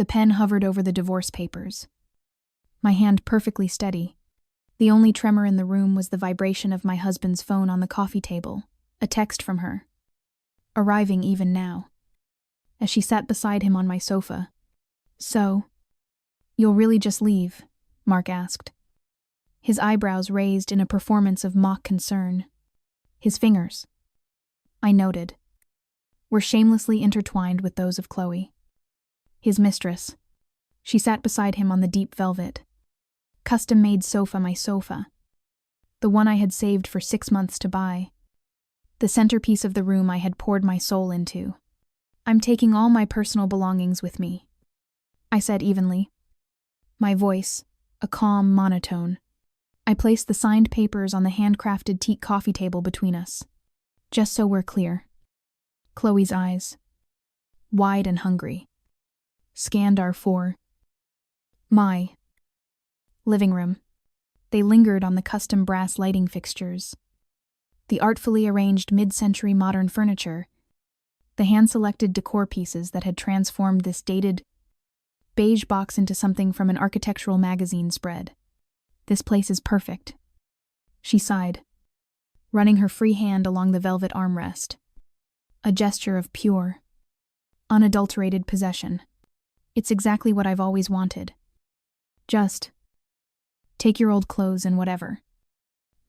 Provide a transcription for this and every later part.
The pen hovered over the divorce papers. My hand perfectly steady. The only tremor in the room was the vibration of my husband's phone on the coffee table, a text from her. Arriving even now. As she sat beside him on my sofa. "So, you'll really just leave?" Mark asked. His eyebrows raised in a performance of mock concern. His fingers, I noted, were shamelessly intertwined with those of Chloe. His mistress. She sat beside him on the deep velvet, custom-made sofa, my sofa. The one I had saved for 6 months to buy. The centerpiece of the room I had poured my soul into. "I'm taking all my personal belongings with me," I said evenly. My voice, a calm monotone. I placed the signed papers on the handcrafted teak coffee table between us. "Just so we're clear." Chloe's eyes, wide and hungry, scanned our my living room. They lingered on the custom brass lighting fixtures, the artfully arranged mid-century modern furniture, the hand-selected decor pieces that had transformed this dated beige box into something from an architectural magazine spread. "This place is perfect," she sighed, running her free hand along the velvet armrest. A gesture of pure, unadulterated possession. "It's exactly what I've always wanted. Just take your old clothes and whatever,"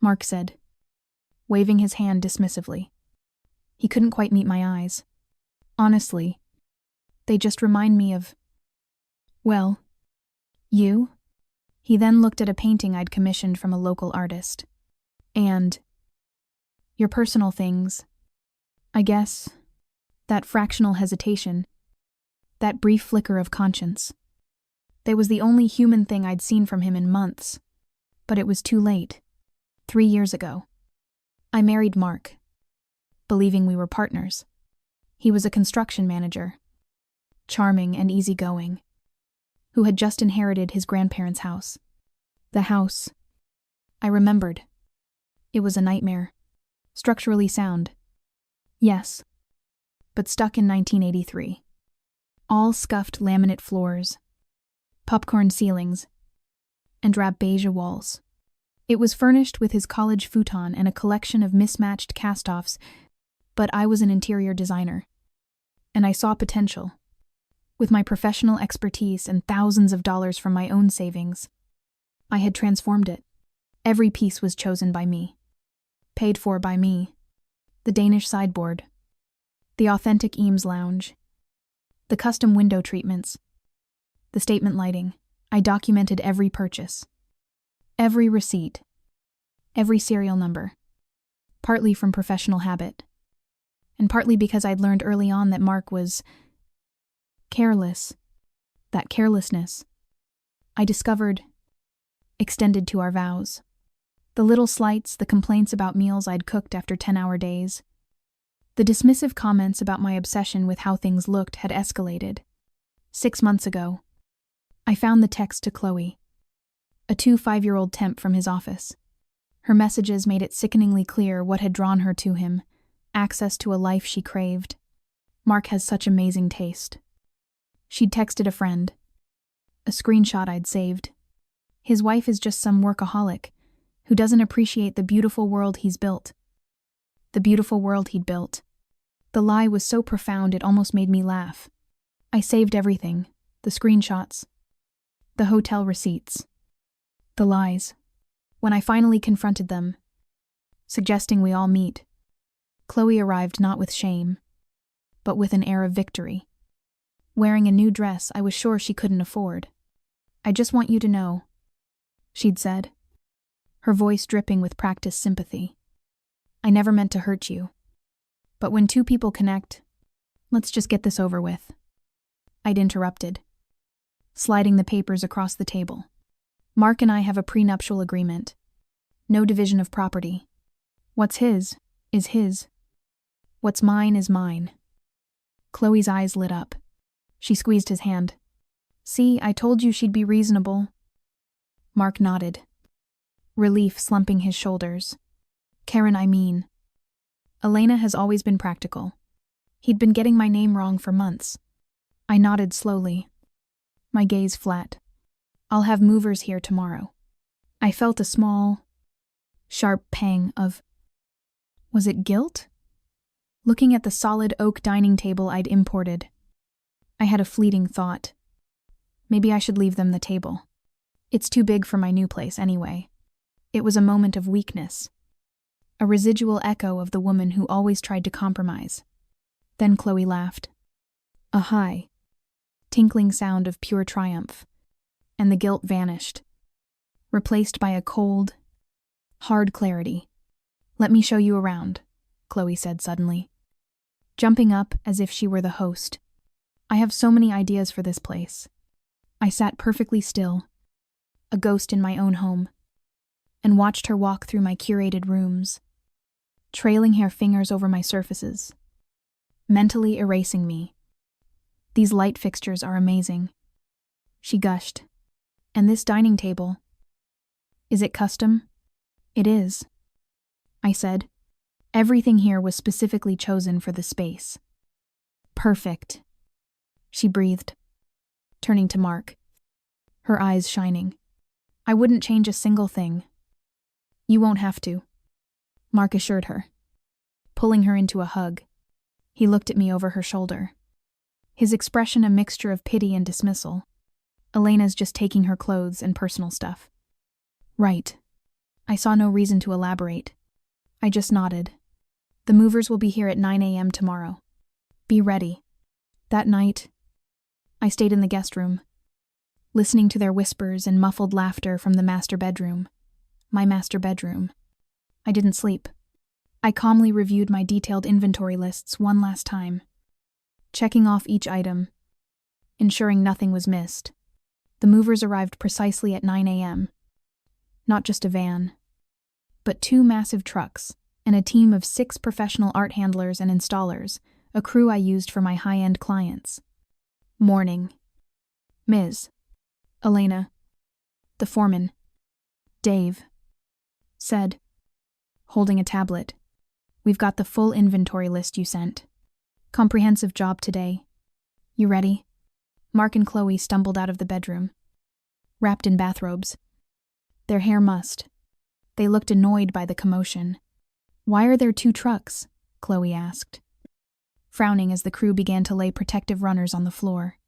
Mark said, waving his hand dismissively. He couldn't quite meet my eyes. "Honestly, they just remind me of, well, you?" He then looked at a painting I'd commissioned from a local artist. "And your personal things, I guess." That fractional hesitation, that brief flicker of conscience. That was the only human thing I'd seen from him in months. But it was too late. 3 years ago. I married Mark, believing we were partners. He was a construction manager, charming and easygoing, who had just inherited his grandparents' house. The house, I remembered. It was a nightmare. Structurally sound. Yes. But stuck in 1983. All scuffed laminate floors, popcorn ceilings, and drab beige walls. It was furnished with his college futon and a collection of mismatched cast-offs, but I was an interior designer, and I saw potential. With my professional expertise and thousands of dollars from my own savings, I had transformed it. Every piece was chosen by me, paid for by me. The Danish sideboard, the authentic Eames lounge, the custom window treatments, the statement lighting. I documented every purchase, every receipt, every serial number, partly from professional habit, and partly because I'd learned early on that Mark was careless. That carelessness, I discovered, extended to our vows. The little slights, the complaints about meals I'd cooked after 10-hour days. The dismissive comments about my obsession with how things looked had escalated. 6 months ago, I found the text to Chloe, a 5-year-old temp from his office. Her messages made it sickeningly clear what had drawn her to him, access to a life she craved. Mark has such amazing taste. She'd texted a friend, a screenshot I'd saved. His wife is just some workaholic who doesn't appreciate the beautiful world he's built. The beautiful world he'd built. The lie was so profound it almost made me laugh. I saved everything, the screenshots, the hotel receipts, the lies. When I finally confronted them, suggesting we all meet, Chloe arrived not with shame, but with an air of victory. Wearing a new dress I was sure she couldn't afford. "I just want you to know," she'd said, her voice dripping with practiced sympathy. "I never meant to hurt you. But when 2 people connect, let's just get this over with." I'd interrupted, sliding the papers across the table. "Mark and I have a prenuptial agreement. No division of property. What's his is his. What's mine is mine." Chloe's eyes lit up. She squeezed his hand. "See, I told you she'd be reasonable." Mark nodded, relief slumping his shoulders. "Karen, I mean. Elena has always been practical. He'd been getting my name wrong for months." I nodded slowly. my gaze flat. I'll have movers here tomorrow. I felt a small, sharp pang of, was it guilt? Looking at the solid oak dining table I'd imported, I had a fleeting thought. Maybe I should leave them the table. It's too big for my new place anyway. It was a moment of weakness, a residual echo of the woman who always tried to compromise. Then Chloe laughed. A high, tinkling sound of pure triumph, and the guilt vanished, replaced by a cold, hard clarity. Let me show you around, Chloe said suddenly, jumping up as if she were the host. I have so many ideas for this place. I sat perfectly still, a ghost in my own home, and watched her walk through my curated rooms, trailing her fingers over my surfaces, mentally erasing me. These light fixtures are amazing, she gushed. And this dining table, is it custom? It is, I said. Everything here was specifically chosen for the space. Perfect, she breathed, turning to Mark, her eyes shining. I wouldn't change a single thing. You won't have to, Mark assured her, pulling her into a hug. He looked at me over her shoulder, his expression a mixture of pity and dismissal. Elena's just taking her clothes and personal stuff. Right. I saw no reason to elaborate. I just nodded. The movers will be here at 9 a.m. tomorrow. Be ready. That night, I stayed in the guest room, listening to their whispers and muffled laughter from the master bedroom. My master bedroom. I didn't sleep. I calmly reviewed my detailed inventory lists one last time, checking off each item, ensuring nothing was missed. The movers arrived precisely at 9 a.m. Not just a van, but 2 massive trucks and a team of 6 professional art handlers and installers, a crew I used for my high-end clients. Morning. Ms. Elena, the foreman, Dave, said, holding a tablet. We've got the full inventory list you sent. Comprehensive job today. You ready? Mark and Chloe stumbled out of the bedroom, wrapped in bathrobes, their hair mussed. They looked annoyed by the commotion. Why are there 2 trucks? Chloe asked, frowning as the crew began to lay protective runners on the floor.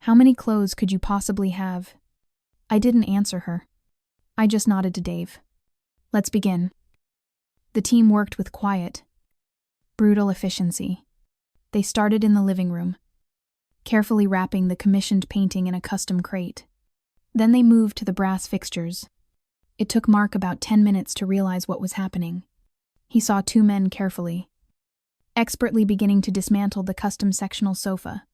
How many clothes could you possibly have? I didn't answer her. I just nodded to Dave. Let's begin. The team worked with quiet, brutal efficiency. They started in the living room, carefully wrapping the commissioned painting in a custom crate. Then they moved to the brass fixtures. It took Mark about 10 minutes to realize what was happening. He saw 2 men carefully, expertly beginning to dismantle the custom sectional sofa.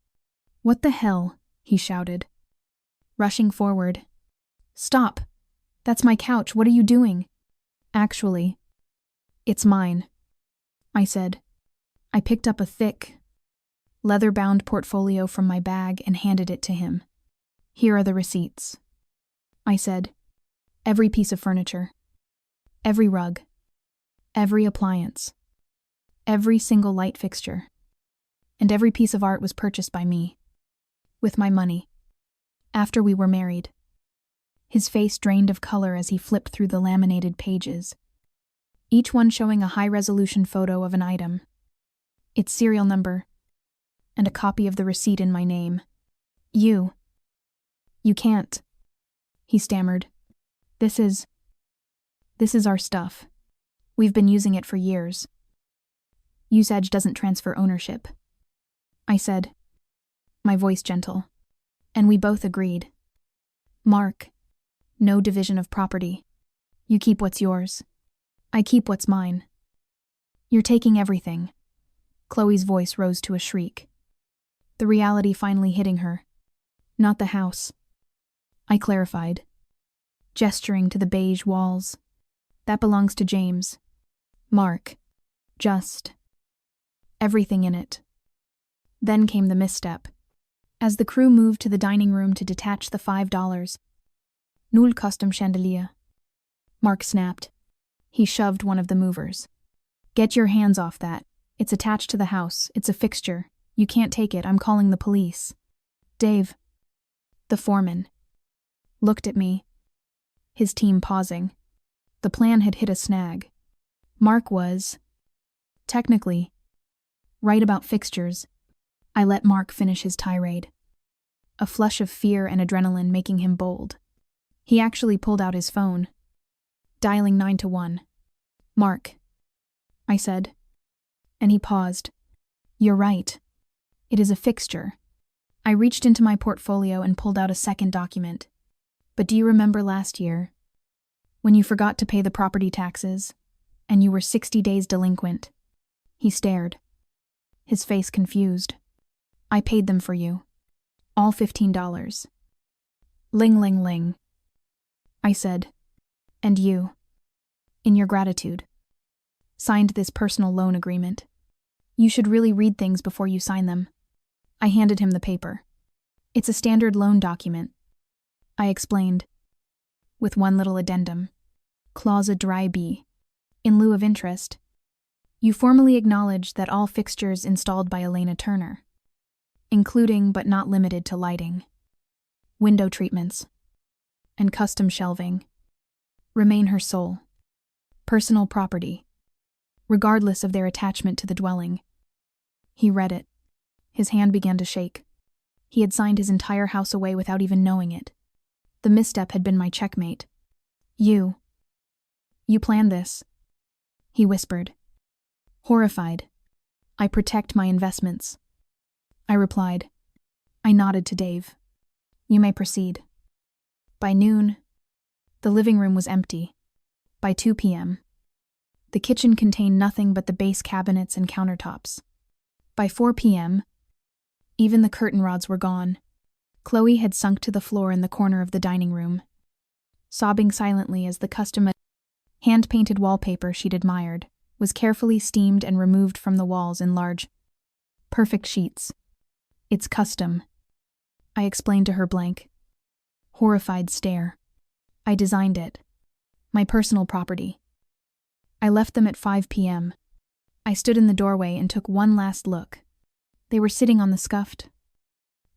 What the hell? He shouted, rushing forward. Stop! That's my couch, what are you doing? Actually, it's mine, I said. I picked up a thick, leather-bound portfolio from my bag and handed it to him. Here are the receipts, I said. Every piece of furniture, every rug, every appliance, every single light fixture, and every piece of art was purchased by me, with my money, after we were married. His face drained of color as he flipped through the laminated pages, each one showing a high-resolution photo of an item, its serial number, and a copy of the receipt in my name. You can't, he stammered. This is our stuff. We've been using it for years. Usage doesn't transfer ownership, I said, my voice gentle, and we both agreed. Mark, no division of property. You keep what's yours. I keep what's mine. You're taking everything. Chloe's voice rose to a shriek, the reality finally hitting her. Not the house, I clarified, gesturing to the beige walls. That belongs to James. Mark. Just everything in it. Then came the misstep. As the crew moved to the dining room to detach the $5, Null custom chandelier, Mark snapped. He shoved one of the movers. Get your hands off that. It's attached to the house. It's a fixture. You can't take it. I'm calling the police. Dave. The foreman looked at me, his team pausing. The plan had hit a snag. Mark was, technically, right about fixtures. I let Mark finish his tirade, a flush of fear and adrenaline making him bold. He actually pulled out his phone, dialing 911. "Mark," I said, and he paused. "You're right. It is a fixture." I reached into my portfolio and pulled out a second document. "But do you remember last year, when you forgot to pay the property taxes, and you were 60 days delinquent?" He stared, his face confused. "I paid them for you. All $15. Ling ling ling," I said. "And you, in your gratitude, signed this personal loan agreement. You should really read things before you sign them." I handed him the paper. "It's a standard loan document," I explained, with one little addendum. "Clause dry B. In lieu of interest, you formally acknowledge that all fixtures installed by Elena Turner, including but not limited to lighting, window treatments, and custom shelving, remain her sole personal property, regardless of their attachment to the dwelling." He read it. His hand began to shake. He had signed his entire house away without even knowing it. The misstep had been my checkmate. You planned this," he whispered. Horrified. "I protect my investments," I replied. I nodded to Dave. "You may proceed." By noon, the living room was empty. By 2 p.m., the kitchen contained nothing but the base cabinets and countertops. By 4 p.m., even the curtain rods were gone. Chloe had sunk to the floor in the corner of the dining room, sobbing silently as the custom hand-painted wallpaper she'd admired was carefully steamed and removed from the walls in large, perfect sheets. "It's custom," I explained to her blank, horrified stare. "I designed it. My personal property." I left them at 5 p.m. I stood in the doorway and took one last look. They were sitting on the scuffed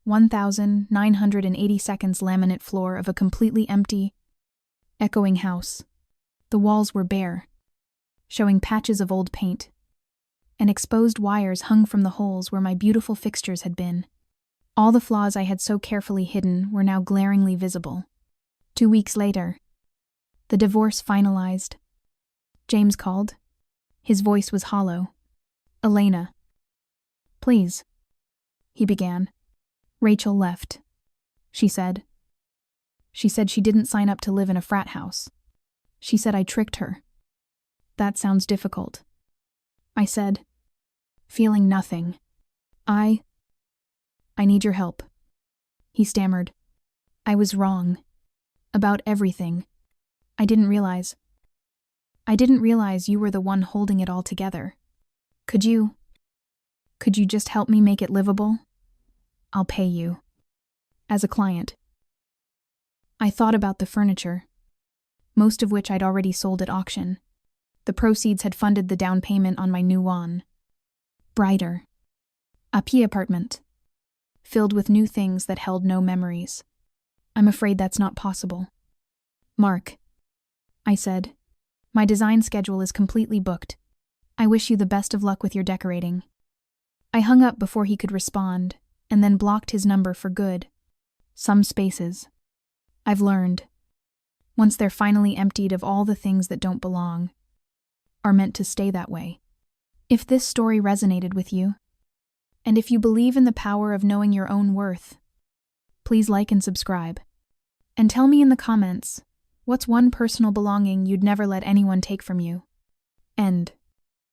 1,980 seconds laminate floor of a completely empty, echoing house. The walls were bare, showing patches of old paint, and exposed wires hung from the holes where my beautiful fixtures had been. All the flaws I had so carefully hidden were now glaringly visible. 2 weeks later, the divorce finalized. James called. His voice was hollow. "Elena." "Please," he began. "Rachel left," she said. "She said she didn't sign up to live in a frat house. She said I tricked her." "That sounds difficult," I said, feeling nothing. I need your help," he stammered. "I was wrong. About everything. I didn't realize you were the one holding it all together. Could you just help me make it livable? I'll pay you. As a client." I thought about the furniture, most of which I'd already sold at auction. The proceeds had funded the down payment on my new one. Brighter. A P apartment, filled with new things that held no memories. "I'm afraid that's not possible." "Mark," I said, "my design schedule is completely booked. I wish you the best of luck with your decorating." I hung up before he could respond, and then blocked his number for good. Some spaces, I've learned, once they're finally emptied of all the things that don't belong, are meant to stay that way. If this story resonated with you, and if you believe in the power of knowing your own worth, please like and subscribe. And tell me in the comments, what's one personal belonging you'd never let anyone take from you? End.